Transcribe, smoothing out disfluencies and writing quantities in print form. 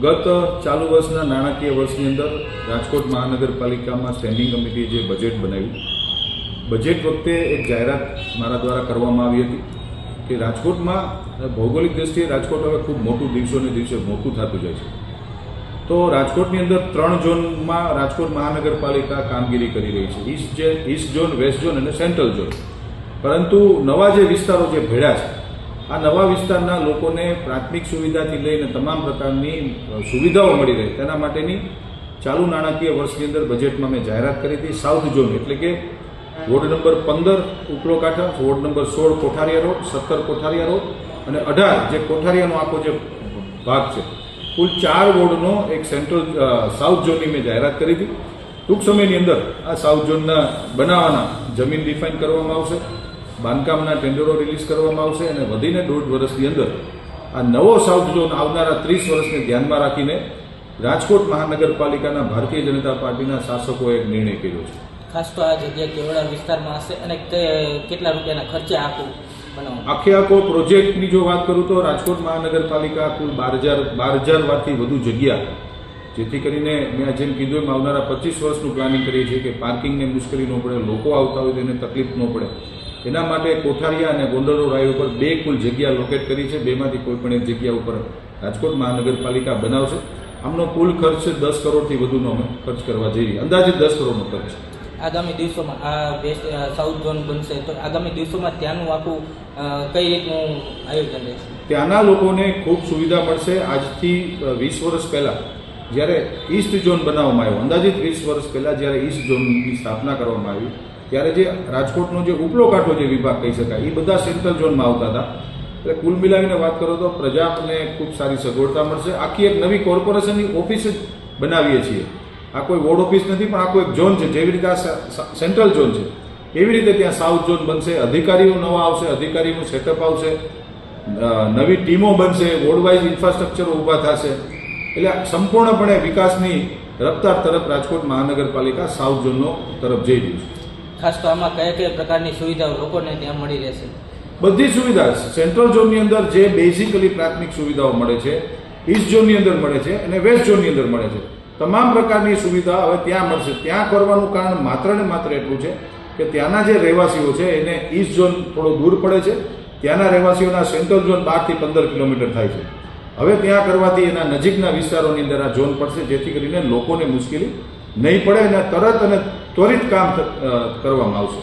ગત ચાલુ વર્ષના નાણાકીય વર્ષની અંદર રાજકોટ મહાનગરપાલિકામાં સ્ટેન્ડિંગ કમિટીએ જે બજેટ બનાવ્યું, બજેટ વખતે એક જાહેરાત મારા દ્વારા કરવામાં આવી હતી કે રાજકોટમાં ભૌગોલિક દ્રષ્ટિએ રાજકોટ હવે ખૂબ મોટું દિવસોને દિવસે મોટું થતું જાય છે. તો રાજકોટની અંદર 3 ઝોનમાં રાજકોટ મહાનગરપાલિકા કામગીરી કરી રહી છે, ઈસ્ટ ઝોન, વેસ્ટ ઝોન અને સેન્ટ્રલ ઝોન. પરંતુ નવા જે વિસ્તારો જે ભેળ્યા છે, આ નવા વિસ્તારના લોકોને પ્રાથમિક સુવિધાથી લઈને તમામ પ્રકારની સુવિધાઓ મળી રહે તેના માટેની ચાલુ નાણાકીય વર્ષની અંદર બજેટમાં મેં જાહેરાત કરી હતી. સાઉથ ઝોન એટલે કે વોર્ડ નંબર 15 ઉપલો કાંઠા, વોર્ડ નંબર 16 કોઠારિયા રોડ, 17 કોઠારિયા રોડ અને 18 જે કોઠારિયાનો આખો જે ભાગ છે, કુલ 4 વોર્ડનો એક સેન્ટ્રલ સાઉથ ઝોનની મેં જાહેરાત કરી હતી. ટૂંક સમયની અંદર આ સાઉથ ઝોનના બનાવવાના જમીન ડિફાઇન કરવામાં આવશે, બાંધકામના ટેન્ડરો રિલીઝ કરવામાં આવશે અને વધીને 1.5 વર્ષની અંદર આ નવો સાઉથ ઝોન આવનારા 30 વર્ષને ધ્યાનમાં રાખીને રાજકોટ મહાનગરપાલિકાના ભારતીય જનતા પાર્ટીના શાસકોએ એક નિર્ણય કર્યો છે. ખાસ તો આ જગ્યા કેવડા વિસ્તારમાં હશે અને કેટલા રૂપિયાના ખર્ચે આખું બનાવવાનું? આખો પ્રોજેક્ટની જો વાત કરું તો રાજકોટ મહાનગરપાલિકા કુલ 12,000 વારથી વધુ જગ્યા, જેથી કરીને મેં જેમ કીધું એમ આવનારા 25 વર્ષનું પ્લાનિંગ કરીએ છીએ કે પાર્કિંગને મુશ્કેલી ન પડે, લોકો આવતા હોય તેને તકલીફ ન પડે. એના માટે કોઠારિયા અને ગોંડલ હાઈવે ઉપર 2 કુલ જગ્યા લોકેટ કરી છે. 2માંથી કોઈ પણ એક જગ્યા ઉપર રાજકોટ મહાનગરપાલિકા બનાવશે. આમનો કુલ ખર્ચ 10 કરોડથી વધુનો અમે ખર્ચ કરવા જઈએ, અંદાજિત 10 કરોડનો ખર્ચ. આગામી દિવસોમાં આ વેસ્ટ સાઉથ ઝોન બનશે તો આગામી દિવસોમાં ત્યાંનું આખું કઈ રીતનું આયોજન રહેશે? ત્યાંના લોકોને ખૂબ સુવિધા મળશે. આજથી 20 વર્ષ પહેલાં જ્યારે ઈસ્ટ ઝોન બનાવવામાં આવ્યો, અંદાજિત 20 વર્ષ પહેલાં જ્યારે ઈસ્ટ ઝોનની સ્થાપના કરવામાં આવી ત્યારે જે રાજકોટનો જે ઉપલો કાંઠો જે વિભાગ કહી શકાય એ બધા સેન્ટ્રલ ઝોનમાં આવતા હતા. એટલે કુલ મિલાવીને વાત કરો તો પ્રજાને ખૂબ સારી સગવડતા મળશે. આખી એક નવી કોર્પોરેશનની ઓફિસ જ બનાવીએ છીએ. આ કોઈ વોર્ડ ઓફિસ નથી, પણ આખો એક ઝોન છે. જેવી રીતે આ સેન્ટ્રલ ઝોન છે એવી રીતે ત્યાં સાઉથ ઝોન બનશે. અધિકારીઓ નવા આવશે, અધિકારીનું સેટઅપ આવશે, નવી ટીમો બનશે, વોર્ડ વાઇઝ ઇન્ફ્રાસ્ટ્રક્ચરો ઊભા થશે. એટલે સંપૂર્ણપણે વિકાસની રફતાર તરફ રાજકોટ મહાનગરપાલિકા સાઉથ ઝોનનો તરફ જઈ રહ્યું છે. ખાસ તો આમાં કયા પ્રકારની સુવિધાઓ લોકોને ત્યાં મળી રહેશે? બધી સુવિધા સેન્ટ્રલ ઝોનની અંદર જે બેઝિકલી પ્રાથમિક સુવિધાઓ મળે છે, ઈસ્ટ ઝોનની અંદર મળે છે અને વેસ્ટ ઝોનની અંદર મળે છે. તમામ પ્રકારની સુવિધા હવે ત્યાં મળશે. ત્યાં કરવાનું કારણ માત્ર ને માત્ર એટલું છે કે ત્યાંના જે રહેવાસીઓ છે એને ઈસ્ટ ઝોન થોડો દૂર પડે છે. ત્યાંના રહેવાસીઓના સેન્ટ્રલ ઝોન 12 થી 15 કિલોમીટર થાય છે. હવે ત્યાં કરવાથી એના નજીકના વિસ્તારોની અંદર આ ઝોન પડશે, જેથી કરીને લોકોને મુશ્કેલી નહીં પડે અને તરત અને ત્વરિત કામ કરવામાં આવશે.